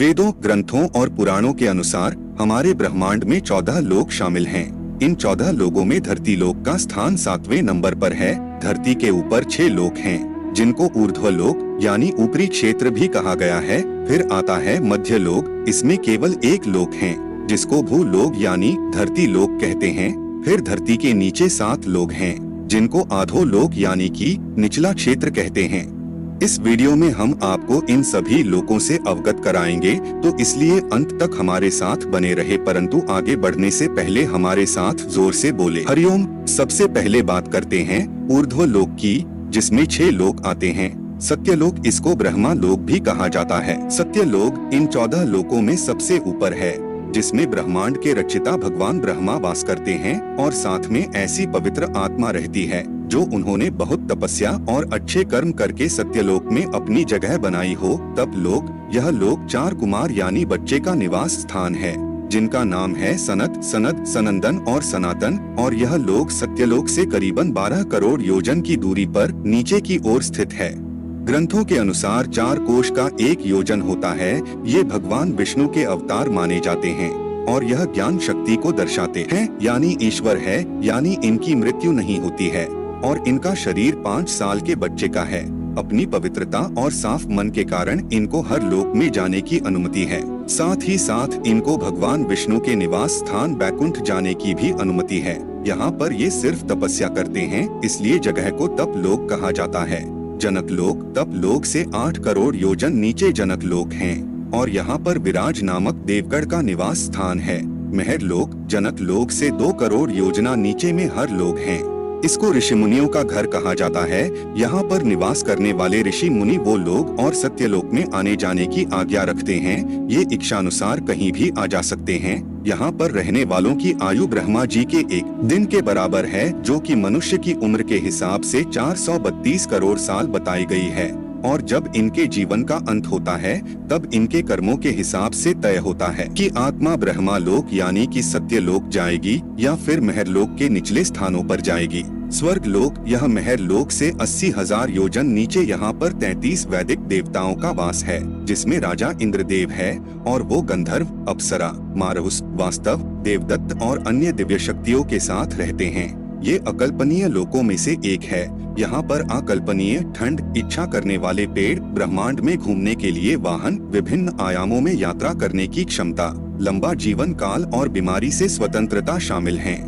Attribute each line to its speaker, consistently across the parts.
Speaker 1: वेदों, ग्रंथों और पुराणों के अनुसार हमारे ब्रह्मांड में 14 लोक शामिल हैं। इन 14 लोकों में धरती लोक का स्थान 7वें नंबर पर है। धरती के ऊपर 6 लोक हैं, जिनको ऊर्ध्व लोक यानी ऊपरी क्षेत्र भी कहा गया है। फिर आता है मध्य लोक, इसमें केवल 1 लोक है, जिसको भूलोक यानी धरती लोक कहते हैं। फिर धरती के नीचे 7 लोक हैं, जिनको अधोलोक यानी कि निचला क्षेत्र कहते हैं। इस वीडियो में हम आपको इन सभी लोकों से अवगत कराएंगे, तो इसलिए अंत तक हमारे साथ बने रहे। परंतु आगे बढ़ने से पहले हमारे साथ जोर से बोले हरिओम। सबसे पहले बात करते हैं ऊर्ध्व लोक की, जिसमें 6 लोक आते हैं। सत्यलोक, इसको ब्रह्मा लोक भी कहा जाता है। सत्यलोक इन 14 लोकों में सबसे ऊपर है, जिसमें ब्रह्मांड के रचयिता भगवान ब्रह्मा वास करते हैं और साथ में ऐसी पवित्र आत्मा रहती है जो उन्होंने बहुत तपस्या और अच्छे कर्म करके सत्यलोक में अपनी जगह बनाई हो। तब लोक, यह लोक 4 कुमार यानी बच्चे का निवास स्थान है, जिनका नाम है सनत, सनद, सनंदन और सनातन। और यह लोक सत्यलोक से करीबन 12 करोड़ योजन की दूरी पर नीचे की ओर स्थित है। ग्रंथों के अनुसार 4 कोश का 1 योजन होता है। ये भगवान विष्णु के अवतार माने जाते हैं और यह ज्ञान शक्ति को दर्शाते हैं, यानी ईश्वर है, यानी इनकी मृत्यु नहीं होती है और इनका शरीर 5 साल के बच्चे का है। अपनी पवित्रता और साफ मन के कारण इनको हर लोक में जाने की अनुमति है। साथ ही साथ इनको भगवान विष्णु के निवास स्थान बैकुंठ जाने की भी अनुमति है। यहाँ पर ये सिर्फ तपस्या करते हैं, इसलिए जगह को तप लोक कहा जाता है। जनक लोक, तप लोक से 8 करोड़ योजन नीचे जनक लोक हैं और यहाँ पर विराज नामक देवगढ़ का निवास स्थान है। महर लोक, जनक लोक से 2 करोड़ योजना नीचे में हर लोक हैं। इसको ऋषि मुनियों का घर कहा जाता है। यहाँ पर निवास करने वाले ऋषि मुनि वो लोग और सत्यलोक में आने जाने की आज्ञा रखते हैं। ये इच्छानुसार कहीं भी आ जा सकते हैं। यहाँ पर रहने वालों की आयु ब्रह्मा जी के 1 दिन के बराबर है, जो कि मनुष्य की उम्र के हिसाब से 432 करोड़ साल बताई गई है। और जब इनके जीवन का अंत होता है, तब इनके कर्मों के हिसाब से तय होता है कि आत्मा ब्रह्मा लोक यानी कि सत्य लोक जाएगी या फिर महर लोक के निचले स्थानों पर जाएगी। स्वर्ग लोक, यह महर लोक से 80,000 योजन नीचे यहाँ पर 33 वैदिक देवताओं का वास है, जिसमें राजा इंद्रदेव है और वो गंधर्व, अप्सरा, मारुस, वास्तव, देवदत्त और अन्य दिव्य शक्तियों के साथ रहते हैं। ये अकल्पनीय लोकों में से एक है। यहाँ पर अकल्पनीय ठंड, इच्छा करने वाले पेड़, ब्रह्मांड में घूमने के लिए वाहन, विभिन्न आयामों में यात्रा करने की क्षमता, लंबा जीवन काल और बीमारी से स्वतंत्रता शामिल हैं।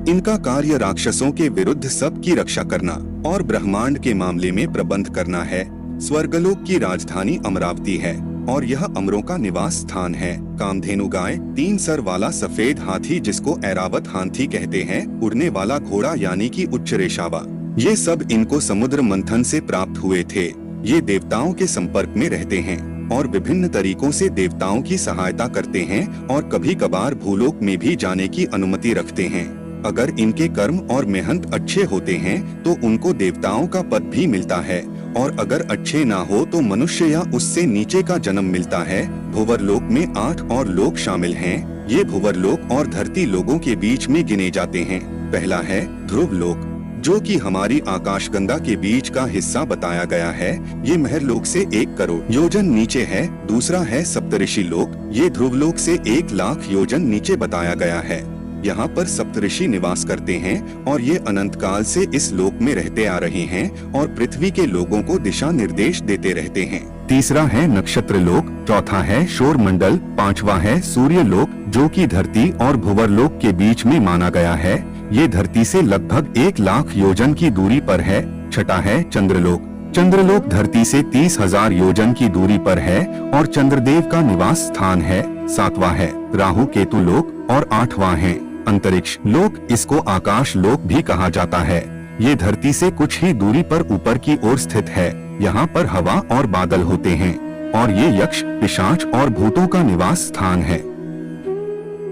Speaker 1: इनका कार्य राक्षसों के विरुद्ध सबकी रक्षा करना और ब्रह्मांड के मामले में प्रबंध करना है। स्वर्गलोक की राजधानी अमरावती है और यह अमरों का निवास स्थान है। कामधेनु गाय, 3 सर वाला सफेद हाथी जिसको ऐरावत हाथी कहते हैं, उड़ने वाला घोड़ा यानी कि उच्च रेशावा, ये सब इनको समुद्र मंथन से प्राप्त हुए थे। ये देवताओं के संपर्क में रहते हैं और विभिन्न तरीकों से देवताओं की सहायता करते हैं और कभी कभार भूलोक में भी जाने की अनुमति रखते हैं। अगर इनके कर्म और मेहनत अच्छे होते हैं तो उनको देवताओं का पद भी मिलता है और अगर अच्छे ना हो तो मनुष्य या उससे नीचे का जन्म मिलता है। भुवरलोक में 8 और लोक शामिल हैं। ये भुवरलोक और धरती लोगों के बीच में गिने जाते हैं। पहला है ध्रुव लोक, जो कि हमारी आकाशगंगा के बीच का हिस्सा बताया गया है। ये महर लोक से 1 करोड़ योजन नीचे है। दूसरा है सप्तऋषि लोक, ये ध्रुव लोक से 1 लाख योजन नीचे बताया गया है। यहाँ पर सप्तऋषि निवास करते हैं और ये अनंत काल से इस लोक में रहते आ रहे हैं और पृथ्वी के लोगों को दिशा निर्देश देते रहते हैं। तीसरा है नक्षत्र लोक, चौथा है शोर मंडल, 5वां है सूर्य लोक, जो कि धरती और भुवर लोक के बीच में माना गया है। ये धरती से लगभग 1 लाख योजन की दूरी पर है। छठा है चंद्रलोक, चंद्रलोक धरती से 30,000 योजन की दूरी पर है और चंद्रदेव का निवास स्थान है। 7वां है राहु केतु लोक और 8वां है अंतरिक्ष लोक, इसको आकाश लोक भी कहा जाता है। ये धरती से कुछ ही दूरी पर ऊपर की ओर स्थित है। यहाँ पर हवा और बादल होते हैं और ये यक्ष, पिशाच और भूतों का निवास स्थान है।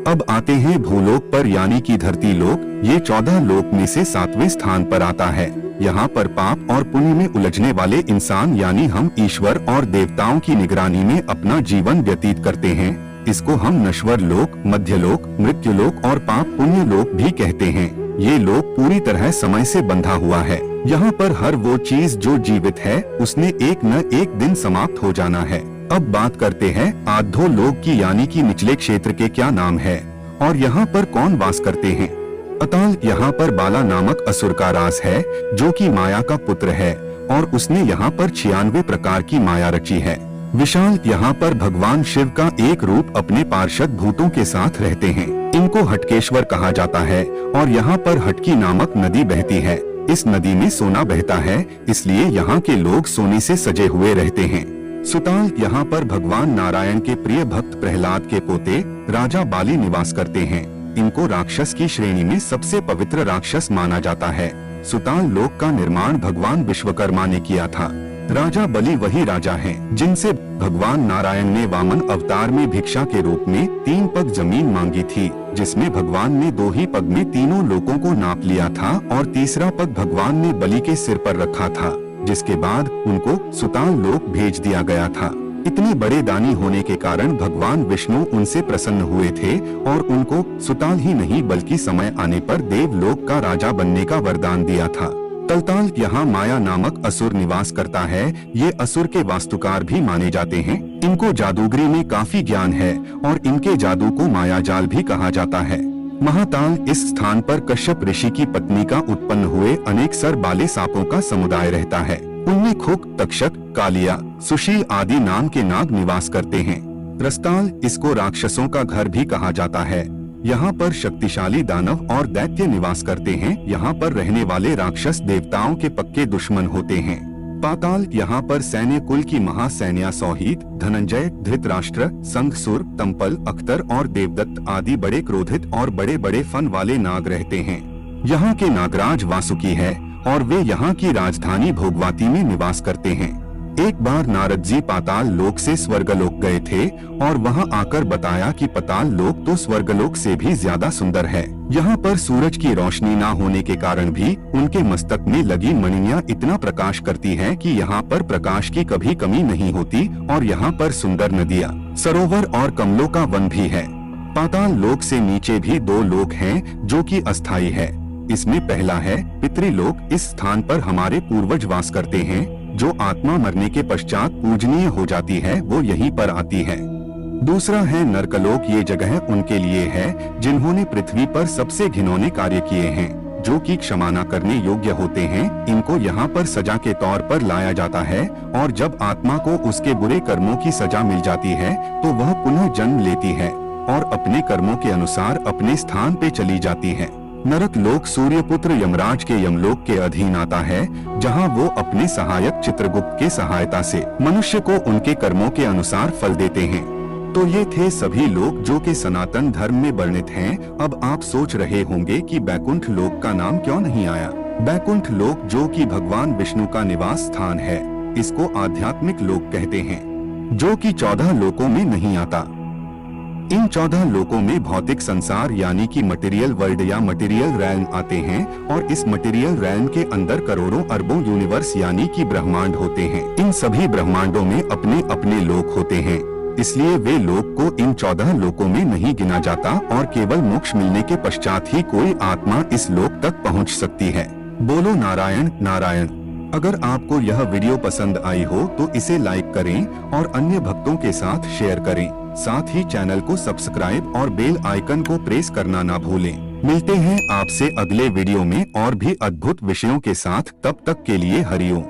Speaker 1: अब आते हैं भूलोक पर यानी कि धरती लोक। ये 14 लोक में से 7वें स्थान पर आता है। यहाँ पर पाप और पुण्य में उलझने वाले इंसान यानी हम ईश्वर और देवताओं की निगरानी में अपना जीवन व्यतीत करते हैं। इसको हम नश्वर लोक, मध्यलोक, मृत्युलोक और पाप पुण्य लोक भी कहते हैं। ये लोक पूरी तरह समय से बंधा हुआ है। यहाँ पर हर वो चीज जो जीवित है उसने एक न एक दिन समाप्त हो जाना है। अब बात करते हैं आधो लोक की यानी कि निचले क्षेत्र के क्या नाम है और यहाँ पर कौन वास करते हैं। अतः यहाँ पर बाला नामक असुर का राज है जो कि माया का पुत्र है और उसने यहाँ पर 96 प्रकार की माया रची है। विशाल यहाँ पर भगवान शिव का एक रूप अपने पार्षद भूतों के साथ रहते हैं। इनको हटकेश्वर कहा जाता है और यहाँ पर हटकी नामक नदी बहती है। इस नदी में सोना बहता है, इसलिए यहाँ के लोग सोने से सजे हुए रहते हैं। सुताल यहाँ पर भगवान नारायण के प्रिय भक्त प्रहलाद के पोते राजा बाली निवास करते हैं। इनको राक्षस की श्रेणी में सबसे पवित्र राक्षस माना जाता है। सुताल लोक का निर्माण भगवान विश्वकर्मा ने किया था। राजा बलि वही राजा हैं जिनसे भगवान नारायण ने वामन अवतार में भिक्षा के रूप में 3 पग जमीन मांगी थी, जिसमें भगवान ने 2 ही पग में तीनों लोकों को नाप लिया था और तीसरा पग भगवान ने बलि के सिर पर रखा था, जिसके बाद उनको सुताल लोक भेज दिया गया था। इतने बड़े दानी होने के कारण भगवान विष्णु उनसे प्रसन्न हुए थे और उनको सुताल ही नहीं बल्कि समय आने पर देवलोक का राजा बनने का वरदान दिया था। तलताल यहाँ माया नामक असुर निवास करता है। ये असुर के वास्तुकार भी माने जाते हैं। इनको जादूगरी में काफी ज्ञान है और इनके जादू को माया जाल भी कहा जाता है। महाताल इस स्थान पर कश्यप ऋषि की पत्नी का उत्पन्न हुए अनेक सर बाले सांपों का समुदाय रहता है। उनमें खुक, तक्षक, कालिया, सुशील आदि नाम के नाग निवास करते हैं। रस्ताल इसको राक्षसों का घर भी कहा जाता है। यहाँ पर शक्तिशाली दानव और दैत्य निवास करते हैं। यहाँ पर रहने वाले राक्षस देवताओं के पक्के दुश्मन होते हैं। पाताल यहाँ पर सैन्य कुल की महासैन्या सौहीत, धनंजय, धृतराष्ट्र, संघसुर, तंपल, अख्तर और देवदत्त आदि बड़े क्रोधित और बड़े बड़े फन वाले नाग रहते हैं। यहाँ के नागराज वासुकी है और वे यहाँ की राजधानी भोगवाती में निवास करते हैं। एक बार नारद जी पाताल लोक से स्वर्गलोक गए थे और वहाँ आकर बताया कि पाताल लोक तो स्वर्गलोक से भी ज्यादा सुंदर है। यहाँ पर सूरज की रोशनी ना होने के कारण भी उनके मस्तक में लगी मणियाँ इतना प्रकाश करती है कि यहाँ पर प्रकाश की कभी कमी नहीं होती और यहाँ पर सुंदर नदियाँ, सरोवर और कमलों का वन भी है। पाताल लोक से नीचे भी 2 लोक हैं जो कि अस्थायी है। इसमें पहला है पितृलोक। इस स्थान पर हमारे पूर्वज वास करते हैं। जो आत्मा मरने के पश्चात पूजनीय हो जाती है वो यहीं पर आती है। दूसरा है नरकलोक। ये जगह उनके लिए है जिन्होंने पृथ्वी पर सबसे घिनौने कार्य किए हैं, जो कि क्षमा न करने योग्य होते हैं। इनको यहाँ पर सजा के तौर पर लाया जाता है और जब आत्मा को उसके बुरे कर्मों की सजा मिल जाती है तो वह पुनः जन्म लेती है और अपने कर्मों के अनुसार अपने स्थान पे चली जाती है। नरक लोक सूर्यपुत्र यमराज के यमलोक के अधीन आता है, जहां वो अपने सहायक चित्रगुप्त के सहायता से मनुष्य को उनके कर्मों के अनुसार फल देते हैं। तो ये थे सभी लोक जो कि सनातन धर्म में वर्णित हैं। अब आप सोच रहे होंगे कि बैकुंठ लोक का नाम क्यों नहीं आया। बैकुंठ लोक जो कि भगवान विष्णु का निवास स्थान है, इसको आध्यात्मिक लोक कहते हैं, जो कि 14 लोकों में नहीं आता। इन 14 लोकों में भौतिक संसार यानी कि मटेरियल वर्ल्ड या मटेरियल रैल्म आते हैं और इस मटेरियल रैल्म के अंदर करोड़ों अरबों यूनिवर्स यानी कि ब्रह्मांड होते हैं। इन सभी ब्रह्मांडों में अपने अपने लोक होते हैं, इसलिए वे लोक को इन 14 लोकों में नहीं गिना जाता और केवल मोक्ष मिलने के पश्चात ही कोई आत्मा इस लोक तक पहुंच सकती है। बोलो नारायण नारायण। अगर आपको यह वीडियो पसंद आई हो तो इसे लाइक करें और अन्य भक्तों के साथ शेयर करें। साथ ही चैनल को सब्सक्राइब और बेल आइकन को प्रेस करना ना भूलें। मिलते हैं आपसे अगले वीडियो में और भी अद्भुत विषयों के साथ। तब तक के लिए हरिओम।